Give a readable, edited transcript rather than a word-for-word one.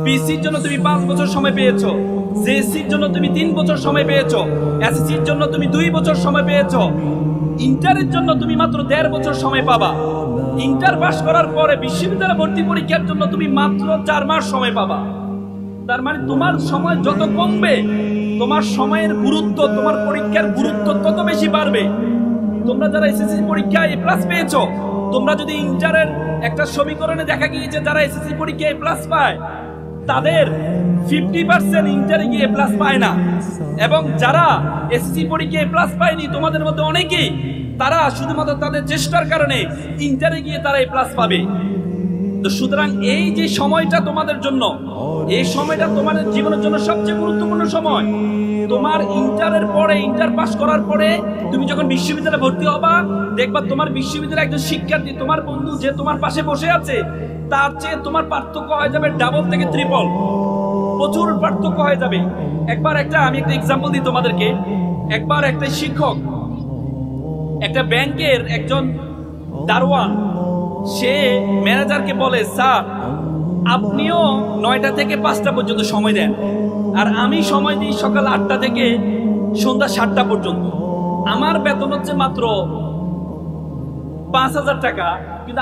পিসির জন্য তুমি 5 বছর সময় পেয়েছো, জেএসসির জন্য তুমি 3 বছর সময় পেয়েছো, এসএসসির জন্য তুমি 2 বছর সময় পেয়েছো, ইন্টারের জন্য তুমি মাত্র 1.5 বছর সময় পাবা। ইন্টার পাস করার পরে বিশ্ববিদ্যালয় ভর্তি পরীক্ষার জন্য তুমি মাত্র 4 মাস সময় পাবা। তার মানে তোমার সময় যত কমবে, তোমার সময়ের গুরুত্ব, তোমার পরীক্ষার গুরুত্ব তত বেশি বাড়বে। তোমরা যারা এসএসসি পরীক্ষায় এ প্লাস পেয়েছো, তোমরা যদি ইন্টারের একটা সমীকরণে দেখা গিয়েছে যারা এসএসসি পরীক্ষায় এ প্লাস পায় তাদের 50% ইন্টারে গিয়ে এ প্লাস পায় না, এবং যারা এসএসসি পরীক্ষায় এ প্লাস পায়নি তোমাদের মধ্যে অনেকেই তারা শুধুমাত্র তাদের চেষ্টার কারণে ইন্টারে গিয়ে তারা এ প্লাস পাবে। তো সুতরাং এই যে সময়টা তোমাদের জন্য, এই সময়টা তোমাদের জীবনের জন্য সবচেয়ে গুরুত্বপূর্ণ সময়। তোমার ইন্টারের পরে, ইন্টার পাস করার পরে তুমি যখন বিশ্ববিদ্যালয়ে ভর্তি হবা, দেখবা তোমার বিশ্ববিদ্যালয়ে একজন শিক্ষার্থী, তোমার বন্ধু যে তোমার পাশে বসে আছে, তার চেয়ে তোমার পার্থক্য হয়ে যাবে ডাবল থেকে ট্রিপল, প্রচুর পার্থক্য হয়ে যাবে। আমি একটা এক্সাম্পল দিই তোমাদেরকে। একবার একটা শিক্ষক একটা ব্যাংকের একজন দারোয়ান, সে ম্যানেজারকে বলে, স্যার আপনিও 9টা থেকে 5টা পর্যন্ত সময় দেন, আর আমি সময় দিই সকাল 8টা থেকে সন্ধ্যা 7টা পর্যন্ত। আমার বেতন হচ্ছে মাত্র 5,000 টাকা, কিন্তু